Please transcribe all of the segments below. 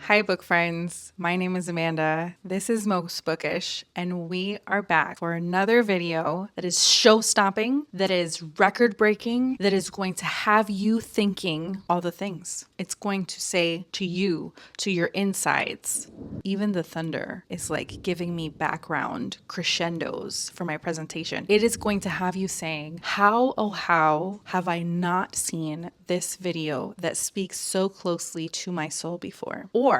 Hi, book friends. My name is Amanda. This is Most Bookish, and we are back for another video that is show-stopping, that is record-breaking, that is going to have you thinking all the things. It's going to say to you, to your insides. Even the thunder is like giving me background crescendos for my presentation. It is going to have you saying, how, oh how, have I not seen this video that speaks so closely to my soul before? Or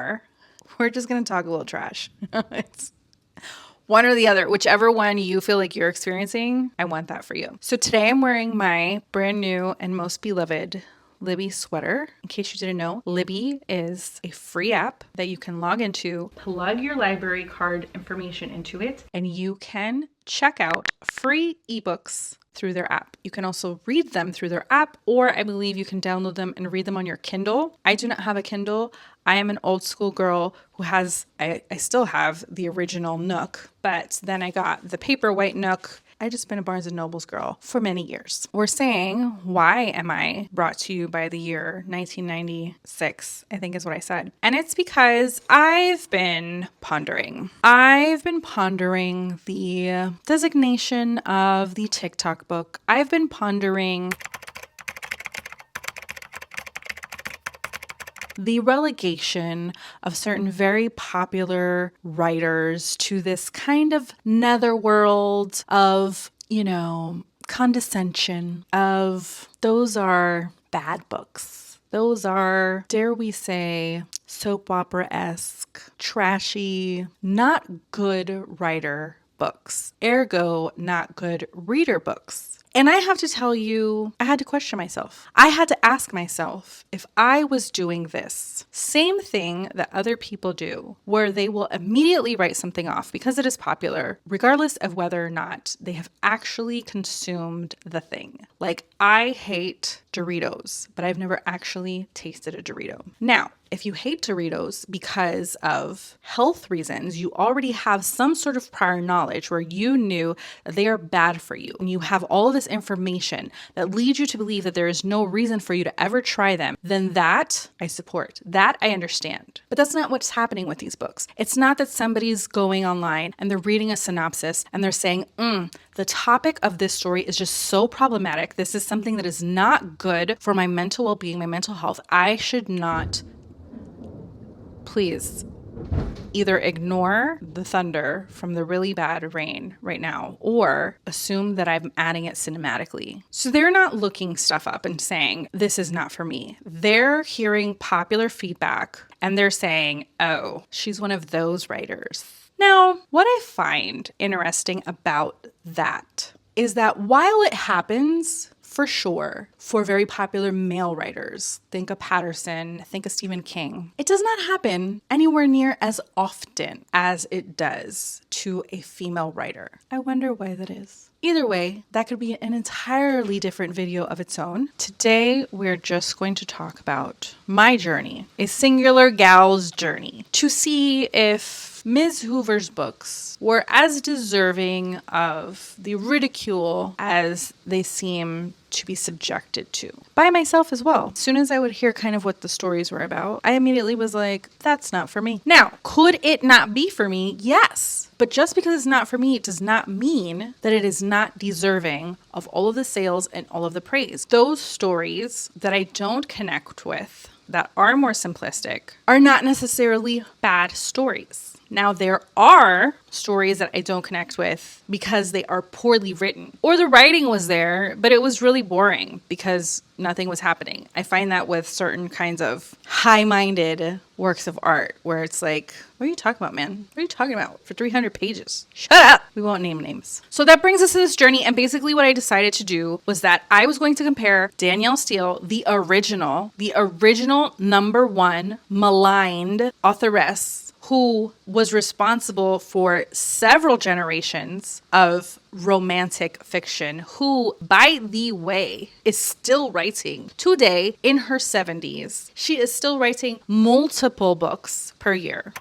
we're just going to talk a little trash. It's one or the other, whichever one you feel like you're experiencing, I want that for you. So today I'm wearing my brand new and most beloved Libby sweater. In case you didn't know, Libby is a free app that you can log into, plug your library card information into it, and you can check out free ebooks through their app. You can also read them through their app, or I believe you can download them and read them on your Kindle. I do not have a Kindle. I am an old school girl who has, I still have the original Nook, but then I got the paperwhite Nook. I just been a Barnes & Noble's girl for many years. We're saying, why am I brought to you by the year 1996, I think is what I said. And it's because I've been pondering. I've been pondering the designation of the TikTok book. I've been pondering the relegation of certain very popular writers to this kind of netherworld of, condescension, of those are bad books. Those are, dare we say, soap opera-esque, trashy, not good writer books. Ergo, not good reader books. And I have to tell you, I had to question myself. I had to ask myself if I was doing this same thing that other people do, where they will immediately write something off because it is popular, regardless of whether or not they have actually consumed the thing. Like, I hate Doritos, but I've never actually tasted a Dorito. Now, if you hate Doritos because of health reasons, you already have some sort of prior knowledge where you knew that they are bad for you, and you have all of this information that leads you to believe that there is no reason for you to ever try them, then that I support. That I understand. But that's not what's happening with these books. It's not that somebody's going online and they're reading a synopsis and they're saying, the topic of this story is just so problematic. This is something that is not good for my mental well-being, my mental health. I should not. Please either ignore the thunder from the really bad rain right now or assume that I'm adding it cinematically. So they're not looking stuff up and saying, this is not for me. They're hearing popular feedback and they're saying, oh, she's one of those writers. Now, what I find interesting about that is that while it happens, for sure, for very popular male writers, think of Patterson, think of Stephen King, it does not happen anywhere near as often as it does to a female writer. I wonder why that is. Either way, that could be an entirely different video of its own. Today, we're just going to talk about my journey, a singular gal's journey, to see if Ms. Hoover's books were as deserving of the ridicule as they seem to be subjected to by myself as well. As soon as I would hear kind of what the stories were about, I immediately was like, that's not for me. Now, could it not be for me? Yes. But just because it's not for me, it does not mean that it is not deserving of all of the sales and all of the praise. Those stories that I don't connect with, that are more simplistic, are not necessarily bad stories. Now, there are stories that I don't connect with because they are poorly written, or the writing was there, but it was really boring because nothing was happening. I find that with certain kinds of high-minded works of art where it's like, what are you talking about, man? What are you talking about for 300 pages? Shut up. We won't name names. So that brings us to this journey. And basically what I decided to do was that I was going to compare Danielle Steele, the original #1 maligned authoress, who was responsible for several generations of romantic fiction, who, by the way, is still writing today in her 70s. She is still writing multiple books per year.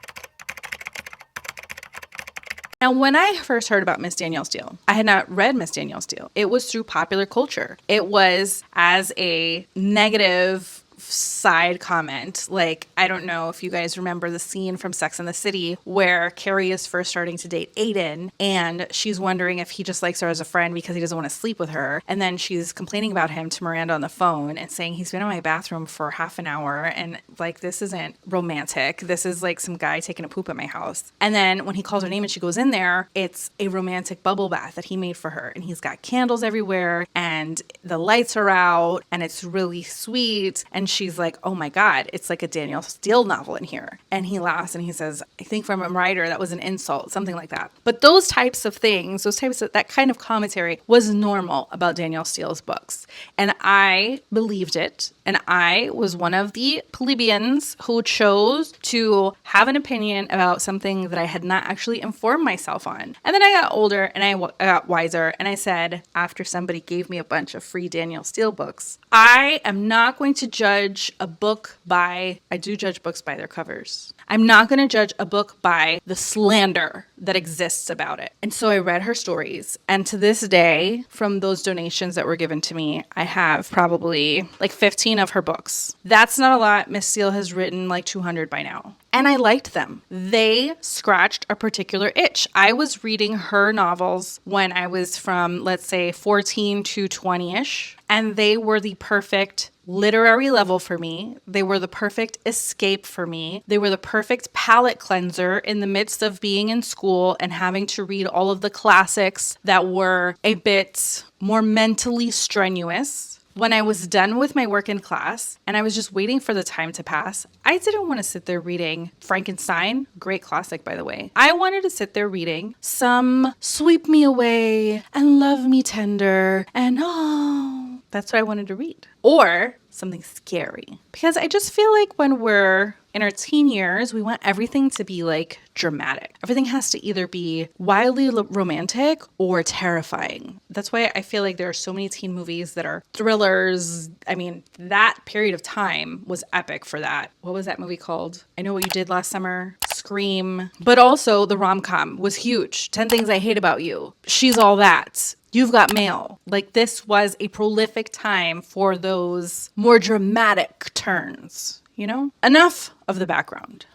Now, when I first heard about Miss Danielle Steele, I had not read Miss Danielle Steele. It was through popular culture. It was as a negative side comment. Like, I don't know if you guys remember the scene from Sex and the City where Carrie is first starting to date Aiden, and she's wondering if he just likes her as a friend because he doesn't want to sleep with her. And then she's complaining about him to Miranda on the phone and saying he's been in my bathroom for half an hour, and like, this isn't romantic. This is like some guy taking a poop at my house. And then when he calls her name and she goes in there, it's a romantic bubble bath that he made for her, and he's got candles everywhere and the lights are out and it's really sweet. And she's like, oh my God, it's like a Danielle Steele novel in here. And he laughs and he says, I think from a writer that was an insult, something like that. But those types of things, that kind of commentary was normal about Danielle Steele's books. And I believed it. And I was one of the plebeians who chose to have an opinion about something that I had not actually informed myself on. And then I got older and I got wiser. And I said, after somebody gave me a bunch of free Danielle Steele books, I am not going to judge a book by, I do judge books by their covers. I'm not going to judge a book by the slander that exists about it. And so I read her stories. And to this day, from those donations that were given to me, I have probably like 15 of her books. That's not a lot. Miss Steele has written like 200 by now. And I liked them. They scratched a particular itch. I was reading her novels when I was from, let's say, 14 to 20-ish. And they were the perfect literary level for me. They were the perfect escape for me. They were the perfect palate cleanser in the midst of being in school and having to read all of the classics that were a bit more mentally strenuous. When I was done with my work in class and I was just waiting for the time to pass, I didn't want to sit there reading Frankenstein, great classic, by the way. I wanted to sit there reading some Sweep Me Away and Love Me Tender and oh, that's what I wanted to read. Or something scary. Because I just feel like when we're in our teen years, we want everything to be like dramatic. Everything has to either be wildly romantic or terrifying. That's why I feel like there are so many teen movies that are thrillers. I mean, that period of time was epic for that. What was that movie called? I Know What You Did Last Summer. Scream. But also the rom-com was huge. 10 Things I Hate About You. She's All That. You've Got Mail. Like, this was a prolific time for those more dramatic turns, you know? Enough of the background.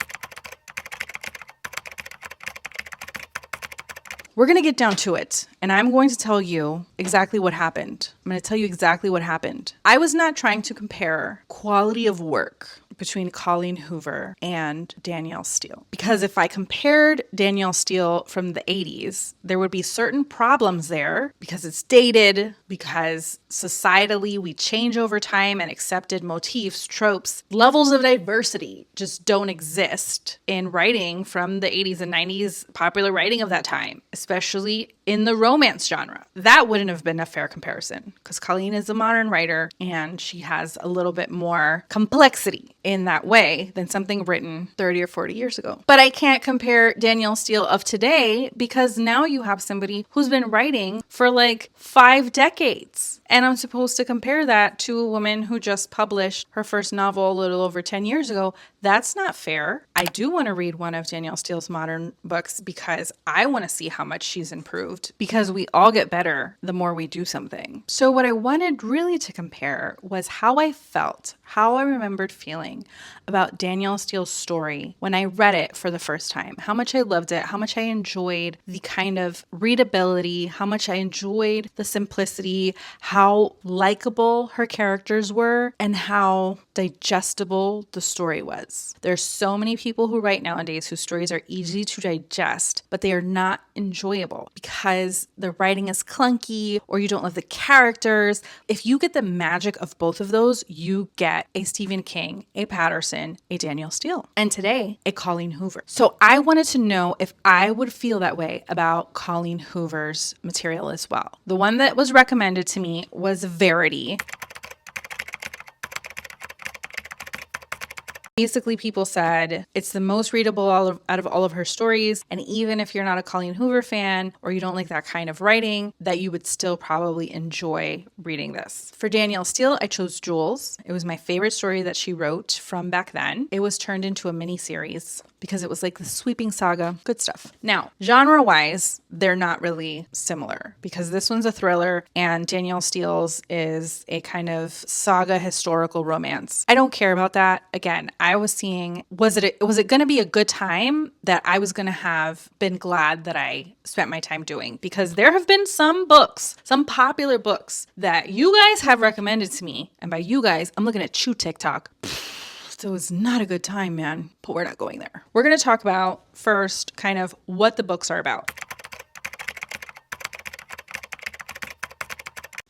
We're going to get down to it, and I'm going to tell you exactly what happened. I'm going to tell you exactly what happened. I was not trying to compare quality of work between Colleen Hoover and Danielle Steele. Because if I compared Danielle Steele from the 80s, there would be certain problems there because it's dated, because societally we change over time and accepted motifs, tropes, levels of diversity just don't exist in writing from the 80s and 90s, popular writing of that time, especially in the romance genre. That wouldn't have been a fair comparison because Colleen is a modern writer and she has a little bit more complexity in that way than something written 30 or 40 years ago. But I can't compare Danielle Steele of today because now you have somebody who's been writing for like 5 decades. And I'm supposed to compare that to a woman who just published her first novel a little over 10 years ago. That's not fair. I do want to read one of Danielle Steele's modern books because I want to see how much she's improved, because we all get better the more we do something. So what I wanted really to compare was how I felt, how I remembered feeling about Danielle Steele's story when I read it for the first time, how much I loved it, how much I enjoyed the kind of readability, how much I enjoyed the simplicity, how likable her characters were, and how digestible the story was. There's so many people who write nowadays whose stories are easy to digest, but they are not enjoyable because the writing is clunky or you don't love the characters. If you get the magic of both of those, you get a Stephen King, a Patterson, a Danielle Steele, and today, a Colleen Hoover. So I wanted to know if I would feel that way about Colleen Hoover's material as well. The one that was recommended to me was Verity. Basically, people said it's the most readable out of all of her stories. And even if you're not a Colleen Hoover fan or you don't like that kind of writing, that you would still probably enjoy reading this. For Danielle Steele, I chose Jules. It was my favorite story that she wrote from back then. It was turned into a mini series because it was like the sweeping saga. Good stuff. Now, genre-wise, they're not really similar because this one's a thriller and Danielle Steele's is a kind of saga historical romance. I don't care about that. Again, I was seeing, was it going to be a good time that I was going to have been glad that I spent my time doing? Because there have been some books, some popular books that you guys have recommended to me. And by you guys, I'm looking at you TikTok. So it was not a good time, man, but we're not going there. We're going to talk about first kind of what the books are about.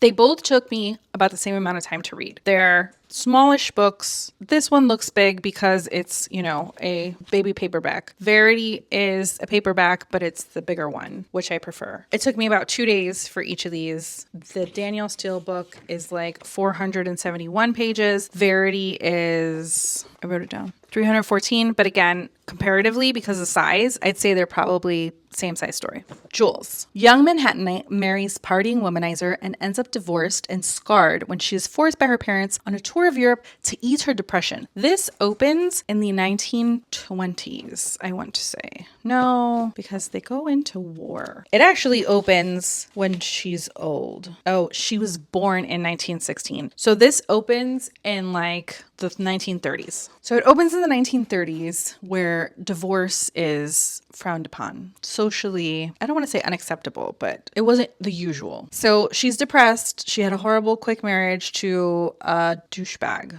They both took me about the same amount of time to read. They're smallish books. This one looks big because it's, a baby paperback. Verity is a paperback, but it's the bigger one, which I prefer. It took me about 2 days for each of these. The Danielle Steele book is like 471 pages. Verity is, I wrote it down, 314. But again, comparatively, because of size, I'd say they're probably same size story. Jules. Young Manhattanite marries partying womanizer and ends up divorced and scarred when she is forced by her parents on a tour of Europe to ease her depression. This opens in the 1920s, I want to say. No, because they go into war. It actually opens when she's old. Oh, she was born in 1916. So this opens in like the 1930s. So it opens in the 1930s where divorce is frowned upon. Socially, I don't want to say unacceptable, but it wasn't the usual. So she's depressed. She had a horrible quick marriage to a douchebag.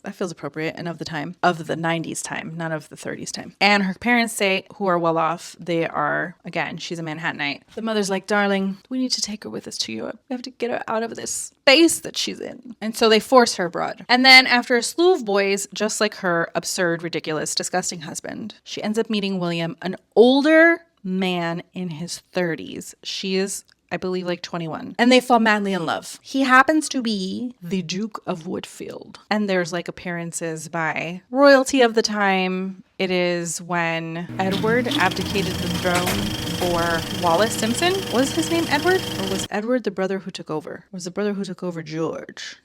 That feels appropriate and of the time, of the 90s time, not of the 30s time. And her parents say, who are well off, they are, again, she's a Manhattanite. The mother's like, darling, we need to take her with us to Europe. We have to get her out of this space that she's in. And so they force her abroad. And then after a slew of boys, just like her absurd, ridiculous, disgusting husband, she ends up meeting William, an older man in his 30s. She is, I believe, like 21. And they fall madly in love. He happens to be the Duke of Whitfield. And there's like appearances by royalty of the time. It is when Edward abdicated the throne for Wallace Simpson. Was his name Edward? Or was Edward the brother who took over? Was the brother who took over George?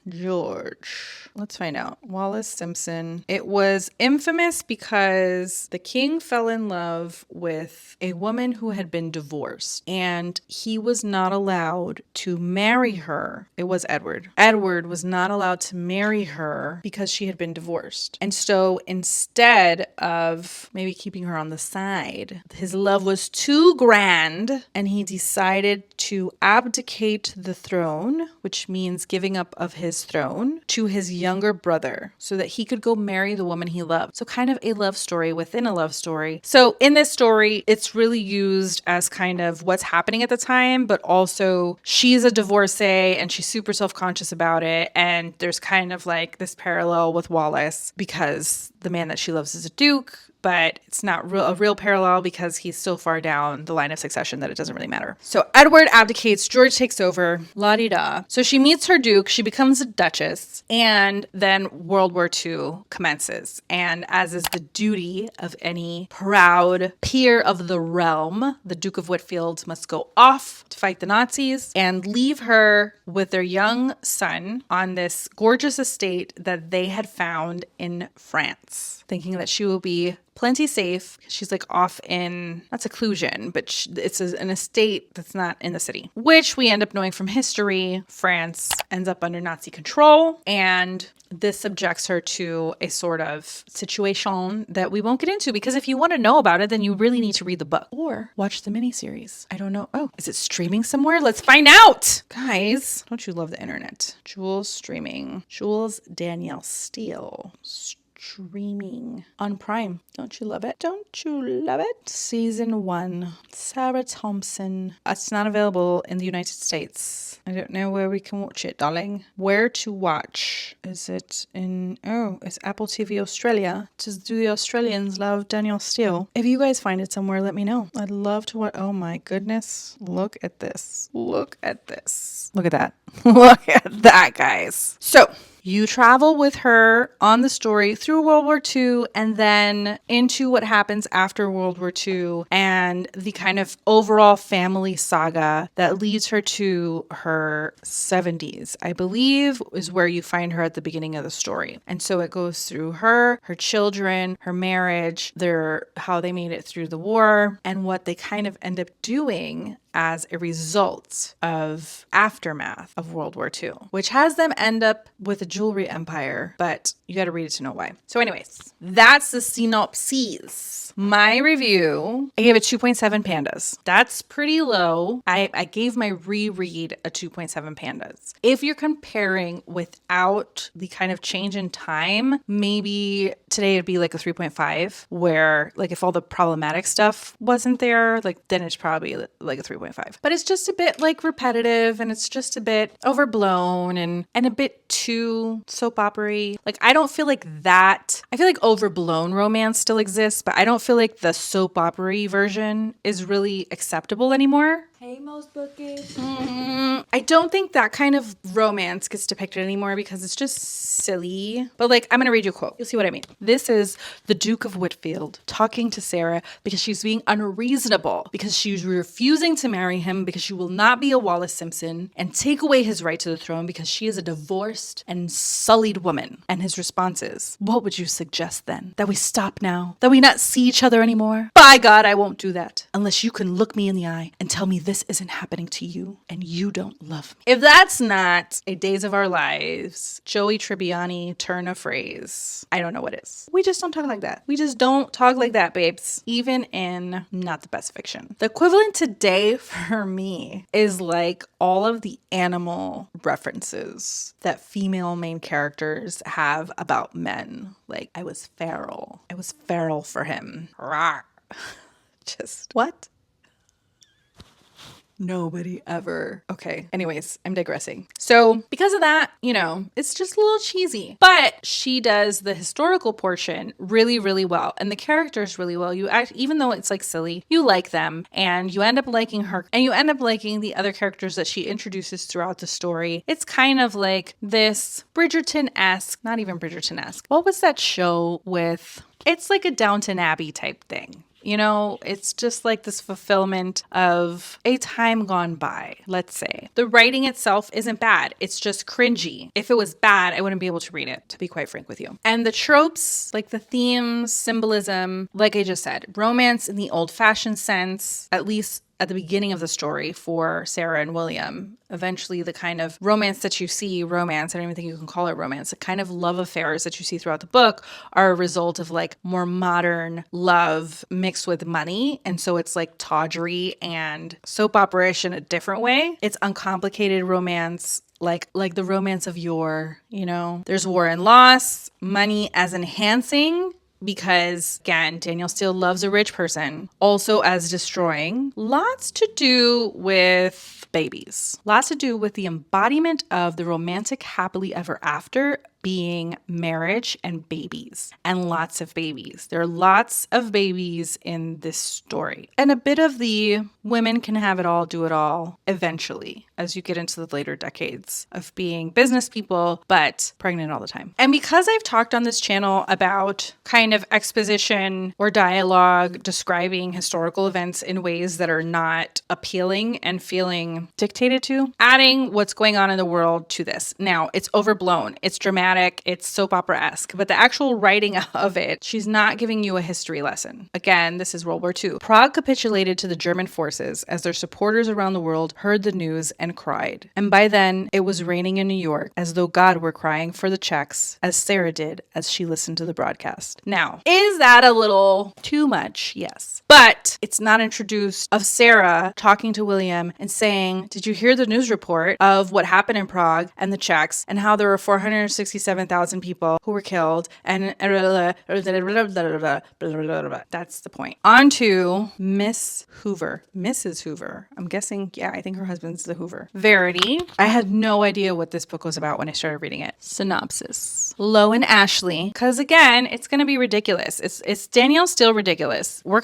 Let's find out. Wallace Simpson. It was infamous because the king fell in love with a woman who had been divorced. And he was not allowed to marry her. It was Edward. Edward was not allowed to marry her because she had been divorced. And so instead of maybe keeping her on the side, his love was too grand and he decided to abdicate the throne, which means giving up of his throne, to his younger brother so that he could go marry the woman he loved. So kind of a love story within a love story. So in this story, it's really used as kind of what's happening at the time, but also she's a divorcee and she's super self-conscious about it. And there's kind of like this parallel with Wallace because the man that she loves is a duke, but it's not a real parallel because he's so far down the line of succession that it doesn't really matter. So Edward abdicates, George takes over, la-di-da. So she meets her duke, she becomes a duchess, and then World War II commences. And as is the duty of any proud peer of the realm, the Duke of Whitfield must go off to fight the Nazis and leave her with their young son on this gorgeous estate that they had found in France, thinking that she will be plenty safe. She's like off in, not seclusion, but it's an estate that's not in the city, which we end up knowing from history. France ends up under Nazi control, and this subjects her to a sort of situation that we won't get into because if you want to know about it, then you really need to read the book or watch the miniseries. I don't know. Oh, is it streaming somewhere? Let's find out. Guys, don't you love the internet? Jules streaming. Jules Danielle Steele. Streaming on Prime. Don't you love it? Don't you love it? Season 1. Sarah Thompson. It's not available in the United States. I don't know where we can watch it, darling. Where to watch? Is it in... Oh, it's Apple TV Australia. Do the Australians love Danielle Steele? If you guys find it somewhere, let me know. I'd love to watch... Oh my goodness. Look at this. Look at this. Look at that. Look at that, guys. So... You travel with her on the story through World War II and then into what happens after World War II and the kind of overall family saga that leads her to her 70s, I believe, is where you find her at the beginning of the story. And so it goes through her children, her marriage, how they made it through the war, and what they kind of end up doing as a result of aftermath of World War II, which has them end up with a jewelry empire, but you got to read it to know why. So anyways, that's the synopsis. My review, I gave it 2.7 pandas. That's pretty low. I gave my reread a 2.7 pandas. If you're comparing without the kind of change in time, maybe today it'd be like a 3.5, where like if all the problematic stuff wasn't there, like then it's probably like a 3.5. But it's just a bit like repetitive, and it's just a bit overblown and a bit too soap opera-y. Like I don't feel like that. I feel like overblown romance still exists, but I don't feel like the soap opera-y version is really acceptable anymore. Hey, most bookies. I don't think that kind of romance gets depicted anymore because it's just silly. But like, I'm going to read you a quote. You'll see what I mean. This is the Duke of Whitfield talking to Sarah because she's being unreasonable, because she's refusing to marry him, because she will not be a Wallace Simpson and take away his right to the throne because she is a divorced and sullied woman. And his response is, what would you suggest then? That we stop now? That we not see each other anymore? By God, I won't do that unless you can look me in the eye and tell me this isn't happening to you and you don't love me. If that's not a Days of Our Lives, Joey Tribbiani turn of phrase, I don't know what is. We just don't talk like that. We just don't talk like that, babes. Even in not the best fiction. The equivalent today for me is like all of the animal references that female main characters have about men. Like, I was feral. I was feral for him. Rawr. Just, what? Nobody ever. Okay. Anyways, I'm digressing. So because of that, it's just a little cheesy, but she does the historical portion really, really well. And the characters really well. Even though it's like silly, you like them and you end up liking her and you end up liking the other characters that she introduces throughout the story. It's kind of like this Bridgerton-esque, not even Bridgerton-esque. What was that show with? It's like a Downton Abbey type thing. It's just like this fulfillment of a time gone by, let's say. The writing itself isn't bad. It's just cringy. If it was bad, I wouldn't be able to read it, to be quite frank with you. And the tropes, like the themes, symbolism, like I just said, romance in the old-fashioned sense, at least at the beginning of the story for Sarah and William. Eventually, the kind of romance that you see, I don't even think you can call it romance, the kind of love affairs that you see throughout the book are a result of like more modern love mixed with money. And so it's like tawdry and soap opera-ish in a different way. It's uncomplicated romance, like the romance of yore, There's war and loss, money as enhancing, because, again, Danielle still loves a rich person, also as destroying. Lots to do with babies. Lots to do with the embodiment of the romantic happily ever after being marriage and babies, and lots of babies. There are lots of babies in this story. And a bit of the women can have it all, do it all, eventually, as you get into the later decades of being business people, but pregnant all the time. And because I've talked on this channel about kind of exposition or dialogue describing historical events in ways that are not appealing and feeling dictated to, adding what's going on in the world to this. Now, it's overblown, it's dramatic, it's soap opera-esque, but the actual writing of it, she's not giving you a history lesson. Again, this is World War II. Prague capitulated to the German forces as their supporters around the world heard the news and cried. And by then, it was raining in New York, as though God were crying for the Czechs, as Sarah did as she listened to the broadcast. Now, is that a little too much? Yes. But it's not introduced of Sarah talking to William and saying, did you hear the news report of what happened in Prague and the Czechs and how there were 467,000 people who were killed and that's the point. On to Mrs. Hoover. I'm guessing, I think her husband's the Hoover. Verity. I had no idea what this book was about when I started reading it. Synopsis. Lo and Ashley. Because again, it's going to be ridiculous. It's Danielle still ridiculous. We're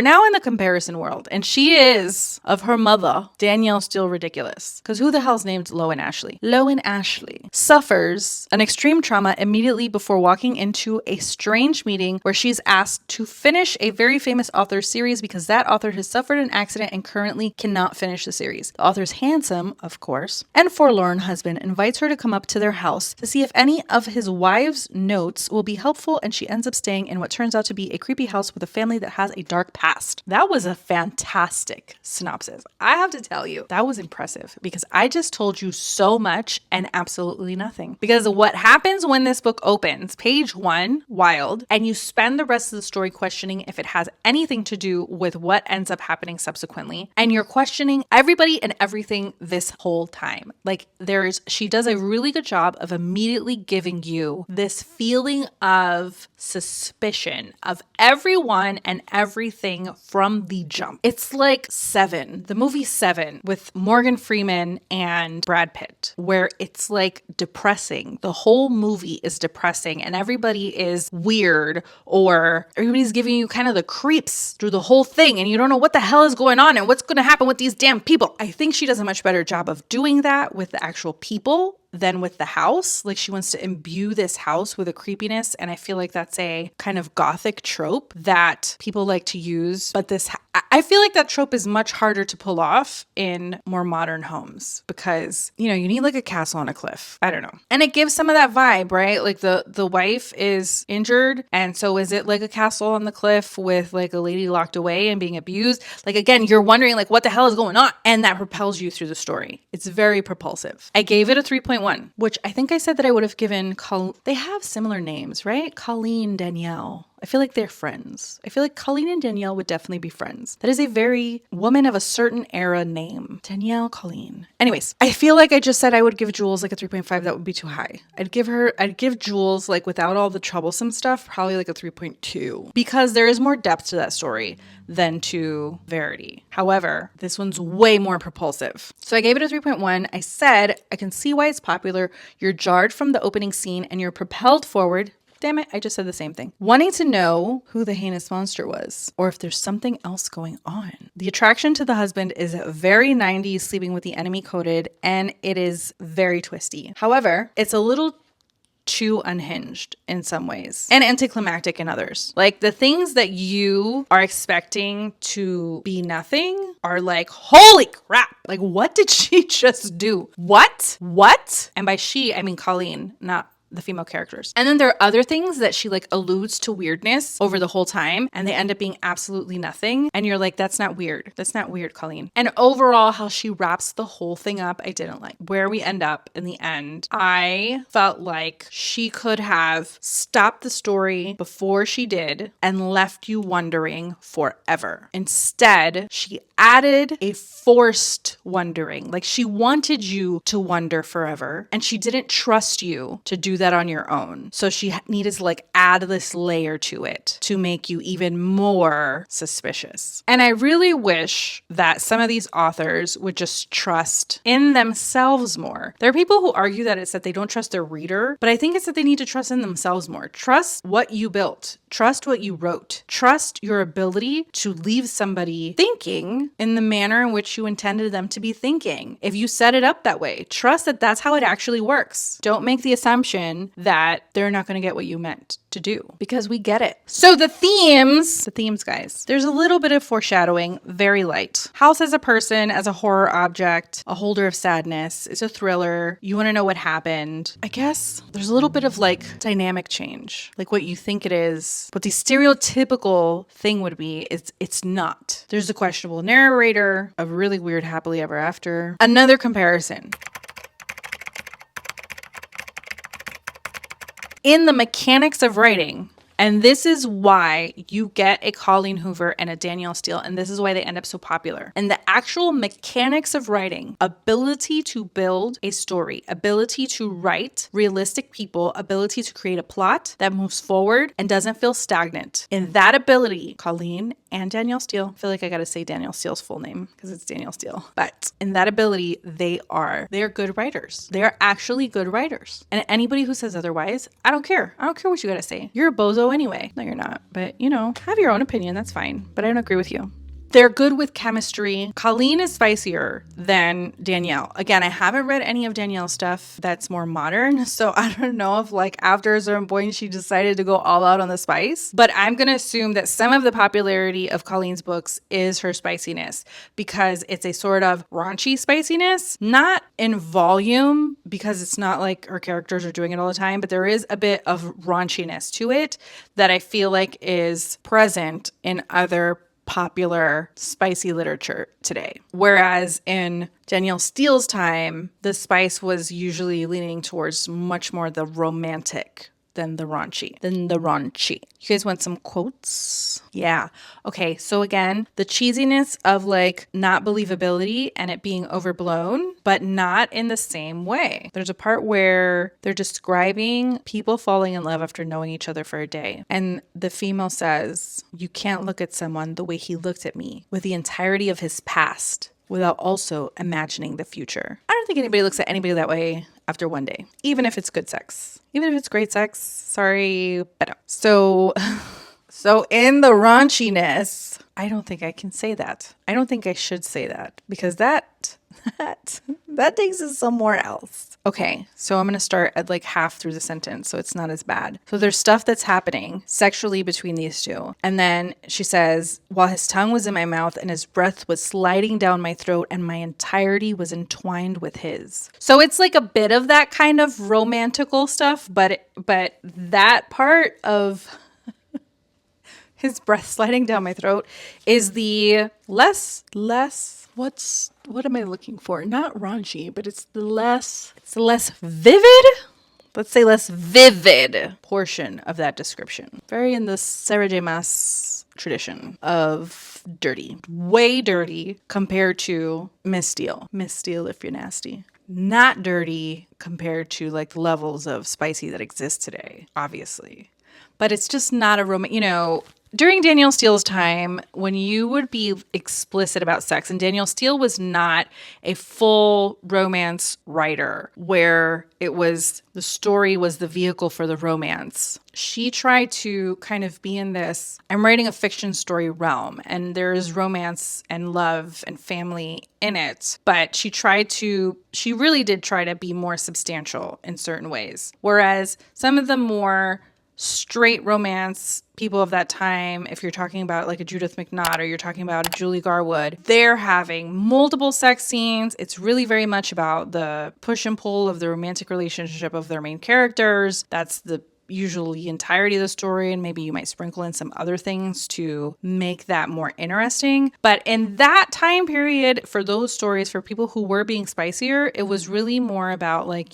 now in the comparison world. And she is, of her mother, Danielle still ridiculous. Because who the hell's named Lo and Ashley? Lo and Ashley suffers an extreme trauma immediately before walking into a strange meeting where she's asked to finish a very famous author's series because that author has suffered an accident and currently cannot finish the series. The author's handsome, of course, and forlorn husband invites her to come up to their house to see if any of his wife's notes will be helpful, and she ends up staying in what turns out to be a creepy house with a family that has a dark past. That was a fantastic synopsis. I have to tell you, that was impressive because I just told you so much and absolutely nothing. Because what happens when this book opens, page 1, wild, and you spend the rest of the story questioning if it has anything to do with what ends up happening subsequently, and you're questioning everybody and everything this whole time. Like she does a really good job of immediately giving you this feeling of suspicion of everyone and everything from the jump. It's like Seven, the movie Seven with Morgan Freeman and Brad Pitt, where it's like depressing. The whole movie is depressing and everybody is weird, or everybody's giving you kind of the creeps through the whole thing and you don't know what the hell is going on and what's going to happen with these damn people. I think she does a much better job of doing that with the actual people than with the house. Like she wants to imbue this house with a creepiness, and I feel like that's a kind of gothic trope that people like to use, but I feel like that trope is much harder to pull off in more modern homes because, you need like a castle on a cliff. I don't know. And it gives some of that vibe, right? Like the wife is injured, and so is it like a castle on the cliff with like a lady locked away and being abused? Like again, you're wondering like what the hell is going on, and that propels you through the story. It's very propulsive. I gave it a 3.1, which I think I said that I would have given they have similar names, right? Colleen, Danielle. I feel like they're friends. I feel like Colleen and Danielle would definitely be friends. That is a very woman of a certain era name. Danielle, Colleen. Anyways, I feel like I just said I would give Jules like a 3.5. That would be too high. I'd give Jules, like without all the troublesome stuff, probably like a 3.2 because there is more depth to that story than to Verity. However, this one's way more propulsive. So I gave it a 3.1. I said, I can see why it's popular. You're jarred from the opening scene and you're propelled forward. Damn it, I just said the same thing. Wanting to know who the heinous monster was, or if there's something else going on. The attraction to the husband is very 90s, sleeping with the enemy coded, and it is very twisty. However, it's a little too unhinged in some ways and anticlimactic in others. Like the things that you are expecting to be nothing are like, holy crap. Like what did she just do? What? And by she, I mean Colleen, not the female characters. And then there are other things that she like alludes to weirdness over the whole time, and they end up being absolutely nothing. And you're like, that's not weird. That's not weird, Colleen. And overall, how she wraps the whole thing up, I didn't like. Where we end up in the end, I felt like she could have stopped the story before she did and left you wondering forever. Instead, she added a forced wondering. Like she wanted you to wonder forever, and she didn't trust you to do that on your own. So she needed to like add this layer to it to make you even more suspicious. And I really wish that some of these authors would just trust in themselves more. There are people who argue that it's that they don't trust their reader, but I think it's that they need to trust in themselves more. Trust what you built. Trust what you wrote. Trust your ability to leave somebody thinking in the manner in which you intended them to be thinking. If you set it up that way, trust that that's how it actually works. Don't make the assumption that they're not going to get what you meant to do, because we get it. So the themes, guys, there's a little bit of foreshadowing, very light. House as a person, as a horror object, a holder of sadness. It's a thriller. You want to know what happened. I guess there's a little bit of like dynamic change, like what you think it is, what the stereotypical thing would be. It's not. There's a questionable narrator, a really weird happily ever after. Another comparison. In the mechanics of writing, and this is why you get a Colleen Hoover and a Danielle Steele, and this is why they end up so popular. And the actual mechanics of writing, ability to build a story, ability to write realistic people, ability to create a plot that moves forward and doesn't feel stagnant. In that ability, Colleen and Danielle Steele, I feel like I gotta say Danielle Steele's full name because it's Danielle Steele. But in that ability, they are good writers. They are actually good writers. And anybody who says otherwise, I don't care. I don't care what you gotta say. You're a bozo anyway. No, you're not. But have your own opinion. That's fine. But I don't agree with you. They're good with chemistry. Colleen is spicier than Danielle. Again, I haven't read any of Danielle's stuff that's more modern, so I don't know if like after a certain point she decided to go all out on the spice. But I'm going to assume that some of the popularity of Colleen's books is her spiciness, because it's a sort of raunchy spiciness, not in volume, because it's not like her characters are doing it all the time, but there is a bit of raunchiness to it that I feel like is present in other popular spicy literature today. Whereas in Danielle Steele's time, the spice was usually leaning towards much more the romantic than the raunchy. You guys want some quotes? Yeah. Okay, so again, the cheesiness of like not believability and it being overblown, but not in the same way. There's a part where they're describing people falling in love after knowing each other for a day. And the female says, "You can't look at someone the way he looked at me, with the entirety of his past, without also imagining the future." I don't think anybody looks at anybody that way after one day, even if it's good sex, even if it's great sex. Sorry, but no. So in the raunchiness, I don't think I can say that. I don't think I should say that, because that takes us somewhere else. Okay, so I'm going to start at like half through the sentence, so it's not as bad. So there's stuff that's happening sexually between these two. And then she says, "While his tongue was in my mouth and his breath was sliding down my throat and my entirety was entwined with his." So it's like a bit of that kind of romantical stuff, but that part of his breath sliding down my throat is the less, what am I looking for? Not raunchy, but it's the less vivid, let's say less vivid portion of that description. Very in the Sarah J. Maas tradition of dirty, way dirty compared to Miss Steele. Miss Steele, if you're nasty. Not dirty compared to like the levels of spicy that exist today, obviously. But it's just not a during Danielle Steele's time, when you would be explicit about sex, and Danielle Steele was not a full romance writer where the story was the vehicle for the romance. She tried to kind of be in this, I'm writing a fiction story realm, and there's romance and love and family in it. But she really did try to be more substantial in certain ways. Whereas some of the more straight romance people of that time, if you're talking about like a Judith McNaught or you're talking about a Julie Garwood, they're having multiple sex scenes. It's really very much about the push and pull of the romantic relationship of their main characters. That's the usually entirety of the story, and maybe you might sprinkle in some other things to make that more interesting. But in that time period, for those stories, for people who were being spicier, it was really more about like,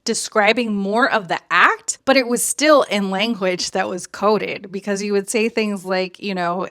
describing more of the act, but it was still in language that was coded, because you would say things like,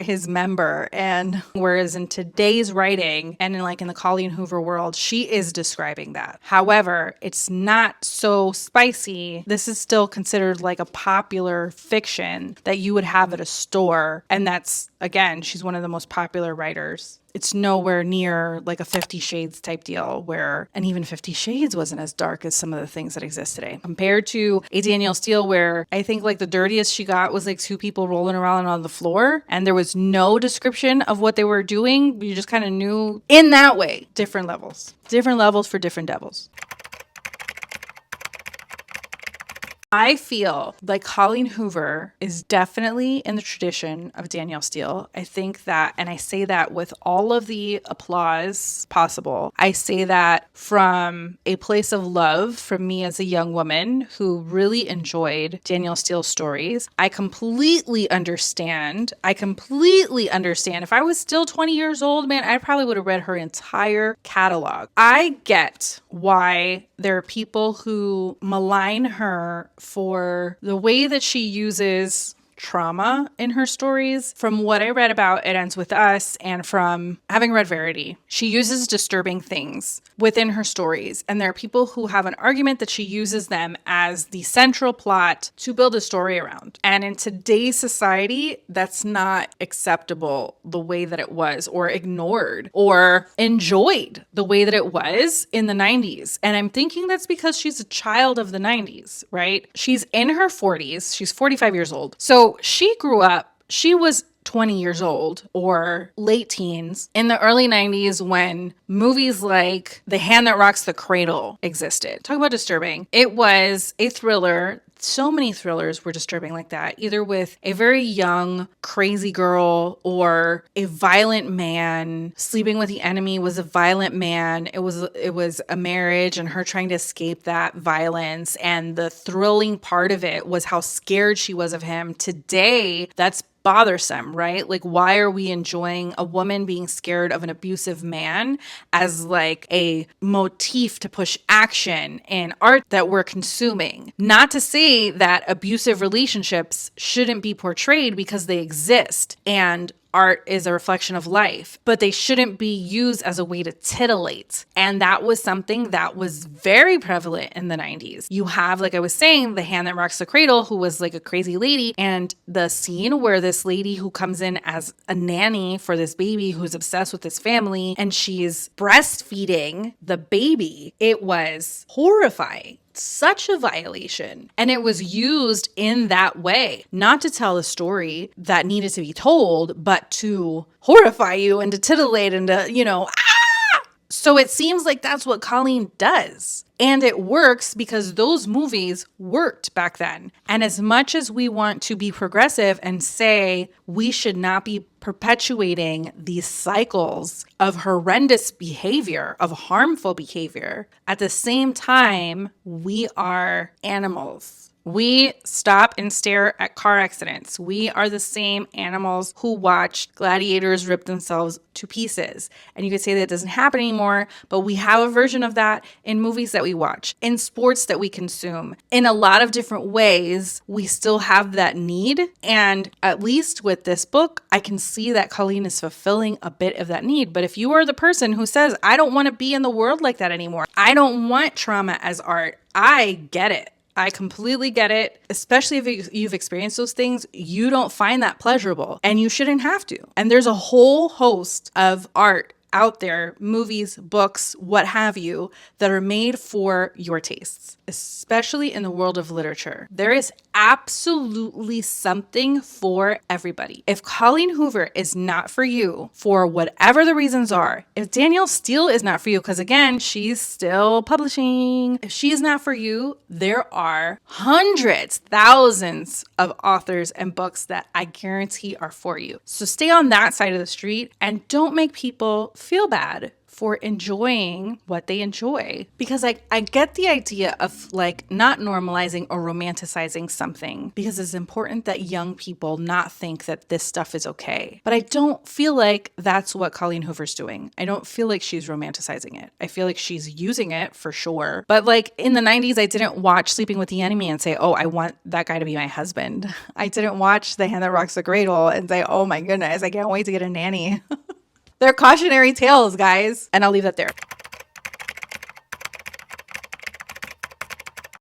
his member. And whereas in today's writing and in the Colleen Hoover world, she is describing that. However, it's not so spicy. This is still considered like a popular fiction that you would have at a store. And that's, again, she's one of the most popular writers. It's nowhere near like a 50 Shades type deal and even 50 Shades wasn't as dark as some of the things that exist today. Compared to a Danielle Steele, where I think like the dirtiest she got was like two people rolling around on the floor, and there was no description of what they were doing. You just kind of knew in that way. Different levels for different devils. I feel like Colleen Hoover is definitely in the tradition of Danielle Steele. I think that, and I say that with all of the applause possible, I say that from a place of love from me as a young woman who really enjoyed Danielle Steele's stories. I completely understand. If I was still 20 years old, man, I probably would have read her entire catalog. I get why there are people who malign her for the way that she uses trauma in her stories. From what I read about It Ends With Us and from having read Verity, she uses disturbing things within her stories. And there are people who have an argument that she uses them as the central plot to build a story around. And in today's society, that's not acceptable the way that it was, or ignored, or enjoyed the way that it was in the 90s. And I'm thinking that's because she's a child of the 90s, right? She's in her 40s. She's 45 years old. So she grew up, she was 20 years old or late teens in the early 90s when movies like The Hand That Rocks the Cradle existed. Talk about disturbing. It was a thriller. So many thrillers were disturbing like that, either with a very young, crazy girl or a violent man. Sleeping with the Enemy was a violent man. It was a marriage and her trying to escape that violence. And the thrilling part of it was how scared she was of him. Today, that's bothersome, right? Like, why are we enjoying a woman being scared of an abusive man as like a motif to push action in art that we're consuming? Not to say that abusive relationships shouldn't be portrayed, because they exist and art is a reflection of life, but they shouldn't be used as a way to titillate. And that was something that was very prevalent in the 90s. You have, like I was saying, The Hand That Rocks the Cradle, who was like a crazy lady. And the scene where this lady who comes in as a nanny for this baby who's obsessed with this family and she's breastfeeding the baby, it was horrifying. Such a violation. And it was used in that way, not to tell a story that needed to be told, but to horrify you and to titillate and to, So it seems like that's what Colleen does. And it works because those movies worked back then. And as much as we want to be progressive and say we should not be perpetuating these cycles of horrendous behavior, of harmful behavior, at the same time, we are animals. We stop and stare at car accidents. We are the same animals who watched gladiators rip themselves to pieces. And you could say that doesn't happen anymore, but we have a version of that in movies that we watch, in sports that we consume. In a lot of different ways, we still have that need. And at least with this book, I can see that Colleen is fulfilling a bit of that need. But if you are the person who says, I don't want to be in the world like that anymore, I don't want trauma as art, I get it. I completely get it, especially if you've experienced those things. You don't find that pleasurable, and you shouldn't have to. And there's a whole host of art out there, movies, books, what have you, that are made for your tastes, especially in the world of literature. There is absolutely something for everybody. If Colleen Hoover is not for you, for whatever the reasons are, if Danielle Steele is not for you, because again, she's still publishing, if she is not for you, there are hundreds, thousands of authors and books that I guarantee are for you. So stay on that side of the street and don't make people feel bad for enjoying what they enjoy. Because I get the idea of like not normalizing or romanticizing something, because it's important that young people not think that this stuff is okay. But I don't feel like that's what Colleen Hoover's doing. I don't feel like she's romanticizing it. I feel like she's using it for sure. But like in the 90s, I didn't watch Sleeping with the Enemy and say, oh, I want that guy to be my husband. I didn't watch The Hand That Rocks the Cradle and say, oh my goodness, I can't wait to get a nanny. They're cautionary tales, guys. And I'll leave that there.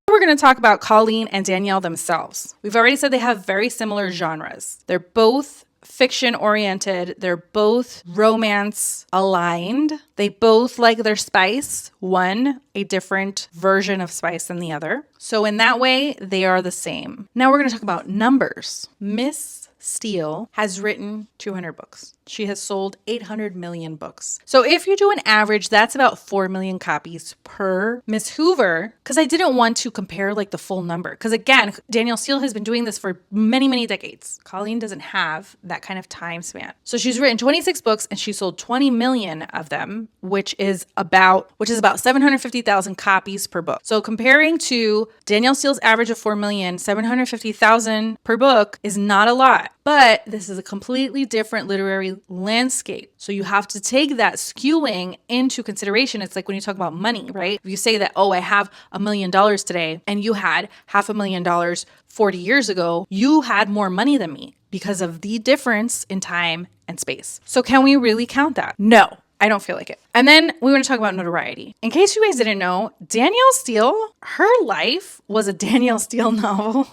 We're going to talk about Colleen and Danielle themselves. We've already said they have very similar genres. They're both fiction oriented. They're both romance aligned. They both like their spice. One, a different version of spice than the other. So in that way, they are the same. Now we're going to talk about numbers. Miss Steele has written 200 books. She has sold 800 million books. So if you do an average, that's about 4 million copies per Miss Hoover, because I didn't want to compare like the full number. Because again, Danielle Steele has been doing this for many, many decades. Colleen doesn't have that kind of time span. So she's written 26 books and she sold 20 million of them, which is about 750,000 copies per book. So comparing to Danielle Steele's average of 4 million, 750,000 per book is not a lot. But this is a completely different literary landscape. So you have to take that skewing into consideration. It's like when you talk about money, right? If you say that, oh, I have $1 million today and you had $500,000 40 years ago, you had more money than me because of the difference in time and space. So can we really count that? No. I don't feel like it. And then we want to talk about notoriety. In case you guys didn't know, Danielle Steele, her life was a Danielle Steele novel.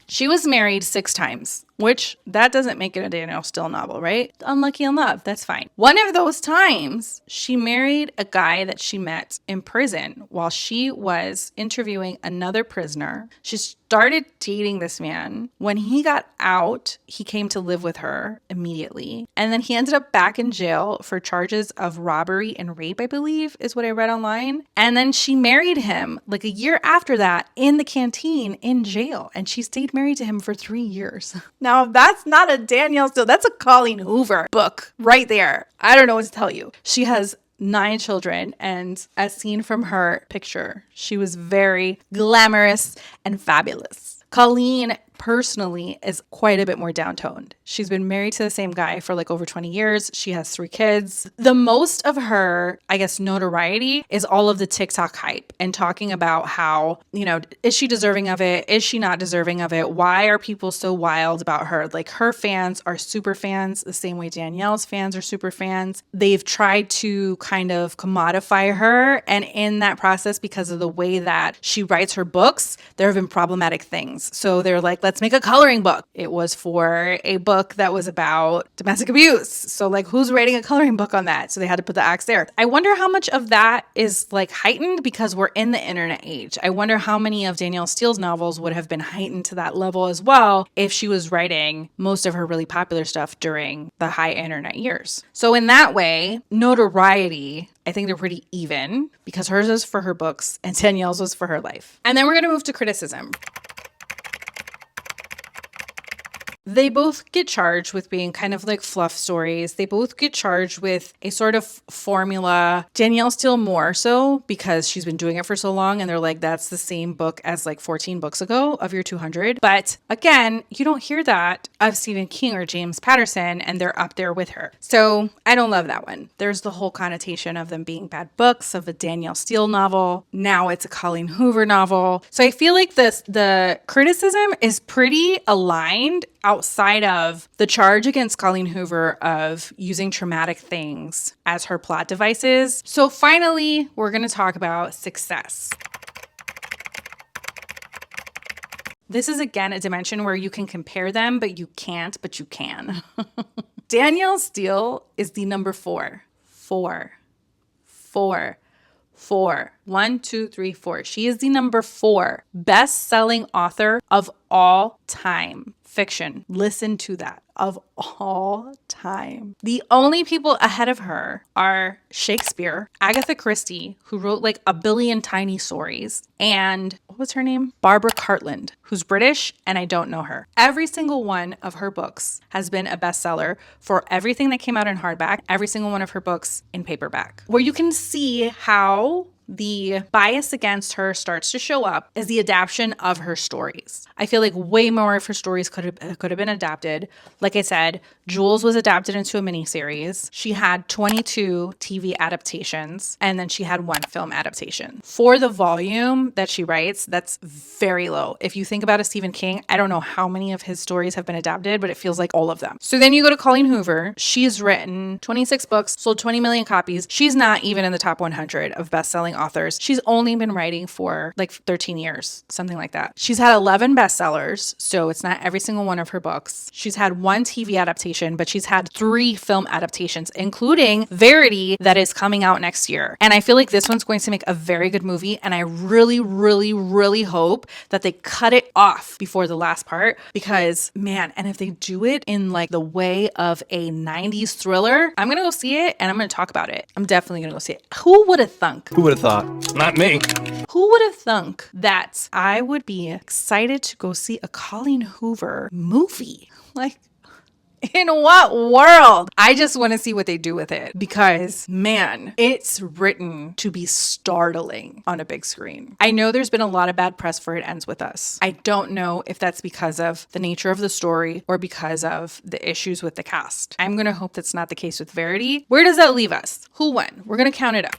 She was married 6 times. which that doesn't make it a Danielle Steele novel, right? Unlucky in Love, that's fine. One of those times, she married a guy that she met in prison while she was interviewing another prisoner. She started dating this man. When he got out, he came to live with her immediately. And then he ended up back in jail for charges of robbery and rape, I believe, is what I read online. And then she married him like a year after that in the canteen in jail. And she stayed married to him for 3 years. Now, that's not a Danielle Steele, that's a Colleen Hoover book right there. I don't know what to tell you. She has 9 children, and as seen from her picture, she was very glamorous and fabulous. Colleen personally is quite a bit more downtoned. She's been married to the same guy for like over 20 years. She has 3 kids. The most of her, I guess, notoriety is all of the TikTok hype and talking about how, you know, is she deserving of it? Is she not deserving of it? Why are people so wild about her? Like, her fans are super fans, the same way Danielle's fans are super fans. They've tried to kind of commodify her. And in that process, because of the way that she writes her books, there have been problematic things. So they're like, let's make a coloring book. It was for a book that was about domestic abuse. So like, who's writing a coloring book on that? So they had to put the axe there. I wonder how much of that is like heightened because we're in the internet age. I wonder how many of Danielle Steele's novels would have been heightened to that level as well if she was writing most of her really popular stuff during the high internet years. So in that way, notoriety, I think they're pretty even because hers is for her books and Danielle's was for her life. And then we're going to move to criticism. They both get charged with being kind of like fluff stories. They both get charged with a sort of formula. Danielle Steele more so because she's been doing it for so long and they're like, that's the same book as like 14 books ago of your 200. But again, you don't hear that of Stephen King or James Patterson and they're up there with her. So I don't love that one. There's the whole connotation of them being bad books, of a Danielle Steele novel. Now it's a Colleen Hoover novel. So I feel like the criticism is pretty aligned outside of the charge against Colleen Hoover of using traumatic things as her plot devices. So finally, we're going to talk about success. This is, again, a dimension where you can compare them, but you can't, but you can. Danielle Steele is the number 4. 4. 1, 2, 3, 4. She is the number 4 best-selling author of all time. Fiction. Listen to that. Of all time. The only people ahead of her are Shakespeare, Agatha Christie, who wrote like a billion tiny stories, and what was her name? Barbara Cartland, who's British, and I don't know her. Every single one of her books has been a bestseller for everything that came out in hardback, every single one of her books in paperback. Where you can see how the bias against her starts to show up is the adaptation of her stories. I feel like way more of her stories could have been adapted. Like I said, Jules was adapted into a miniseries. She had 22 TV adaptations, and then she had 1 film adaptation. For the volume that she writes, that's very low. If you think about a Stephen King, I don't know how many of his stories have been adapted, but it feels like all of them. So then you go to Colleen Hoover. She's written 26 books, sold 20 million copies. She's not even in the top 100 of best-selling authors. She's only been writing for like 13 years, something like that. She's had 11 bestsellers, so it's not every single one of her books. She's had 1 TV adaptation, but she's had 3 film adaptations, including Verity that is coming out next year. And I feel like this one's going to make a very good movie, and I really, really, really hope that they cut it off before the last part because, man, and if they do it in like the way of a 90s thriller, I'm gonna go see it and I'm gonna talk about it. I'm definitely gonna go see it. Who would have thunk? Who would have thought? Not me. Who would have thunk that I would be excited to go see a Colleen Hoover movie? Like, in what world? I just want to see what they do with it because, man, it's written to be startling on a big screen. I know there's been a lot of bad press for It Ends With Us. I don't know if that's because of the nature of the story or because of the issues with the cast. I'm going to hope that's not the case with Verity. Where does that leave us? Who won? We're going to count it up.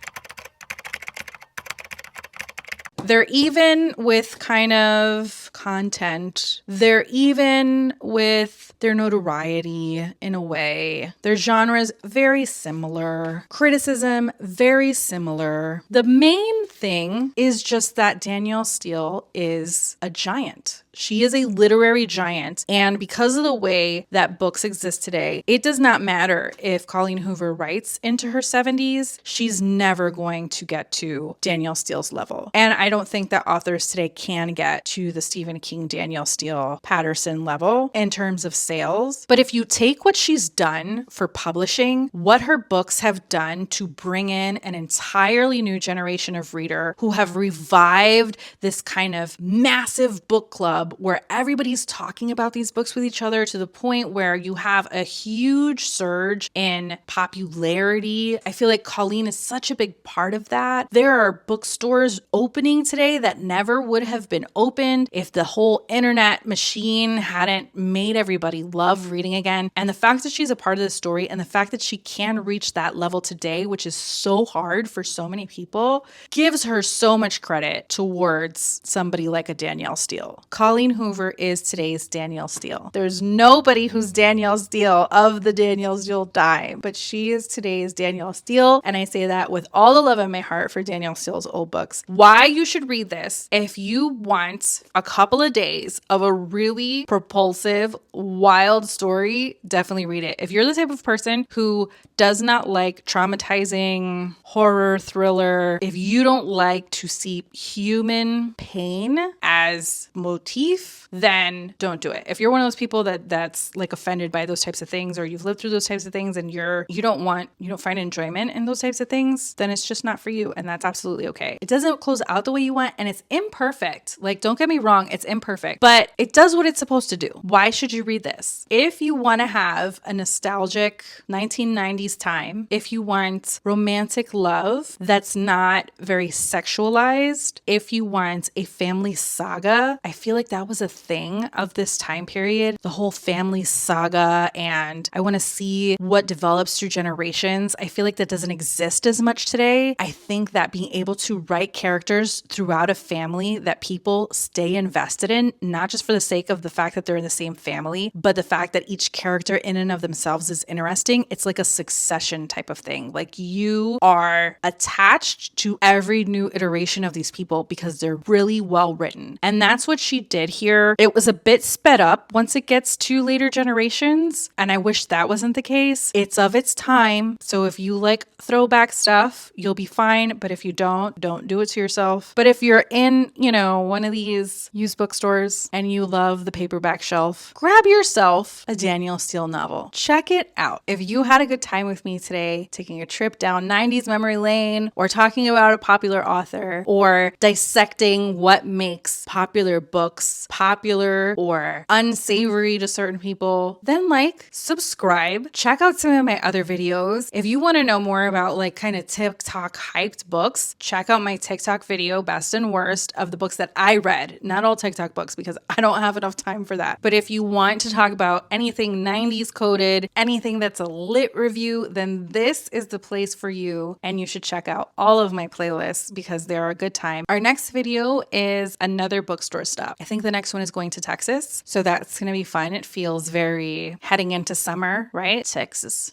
They're even with kind of content. They're even with their notoriety in a way. Their genres very similar. Criticism very similar. The main thing is just that Danielle Steele is a giant. She is a literary giant. And because of the way that books exist today, it does not matter if Colleen Hoover writes into her 70s, she's never going to get to Danielle Steele's level. And I don't think that authors today can get to the Stephen King, Danielle Steele, Patterson level in terms of sales. But if you take what she's done for publishing, what her books have done to bring in an entirely new generation of reader who have revived this kind of massive book club where everybody's talking about these books with each other to the point where you have a huge surge in popularity. I feel like Colleen is such a big part of that. There are bookstores opening today that never would have been opened if the whole internet machine hadn't made everybody love reading again. And the fact that she's a part of this story and the fact that she can reach that level today, which is so hard for so many people, gives her so much credit towards somebody like a Danielle Steele. Colleen Hoover is today's Danielle Steele. There's nobody who's Danielle Steele of the Danielle Steele dime, but she is today's Danielle Steele. And I say that with all the love in my heart for Danielle Steele's old books. Why you should read this: if you want a couple of days of a really propulsive, wild story, definitely read it. If you're the type of person who does not like traumatizing horror thriller, if you don't like to see human pain as motif, then don't do it. If you're one of those people that's like offended by those types of things, or you've lived through those types of things and you don't find enjoyment in those types of things, then it's just not for you, and that's absolutely okay. It doesn't close out the way you want, and it's imperfect. Like, don't get me wrong, it's imperfect, but it does what it's supposed to do. Why should you read this? If you want to have a nostalgic 1990s time, if you want romantic love that's not very sexualized, if you want a family saga, I feel like that was a thing of this time period, the whole family saga, and I want to see what develops through generations. I feel like that doesn't exist as much today. I think that being able to write characters throughout a family that people stay invested in, not just for the sake of the fact that they're in the same family, but the fact that each character in and of themselves is interesting. It's like a succession type of thing. Like, you are attached to every new iteration of these people because they're really well written. And that's what she did here. It was a bit sped up once it gets to later generations, and I wish that wasn't the case. It's of its time. So if you like throwback stuff, you'll be fine. But if you don't do it to yourself. But if you're in, one of these used bookstores and you love the paperback shelf, grab yourself a Danielle Steele novel. Check it out. If you had a good time with me today, taking a trip down 90s memory lane, or talking about a popular author, or dissecting what makes popular books popular or unsavory to certain people, then subscribe, check out some of my other videos. If you want to know more about kind of TikTok hyped books, check out my TikTok video, best and worst of the books that I read, not all TikTok books because I don't have enough time for that. But if you want to talk about anything 90s coded, anything that's a lit review, then this is the place for you, and you should check out all of my playlists because they're a good time. Our next video is another bookstore stop. I think the next one is going to Texas, so that's going to be fun. It feels very heading into summer, right? Texas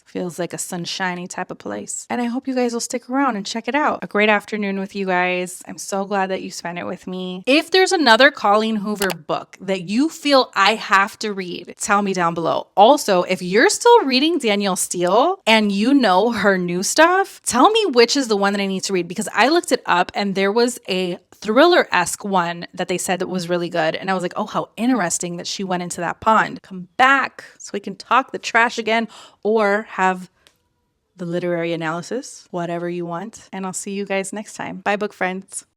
feels like a sunshiny type of place. And I hope you guys will stick around and check it out. A great afternoon with you guys. I'm so glad that you spent it with me. If there's another Colleen Hoover book that you feel I have to read, tell me down below. Also, if you're still reading Danielle Steele and you know her new stuff, tell me which is the one that I need to read, because I looked it up and there was a thriller-esque one that they said that was really good. And I was like, oh, how interesting that she went into that pond. Come back so we can talk the trash again or have the literary analysis, whatever you want. And I'll see you guys next time. Bye, book friends.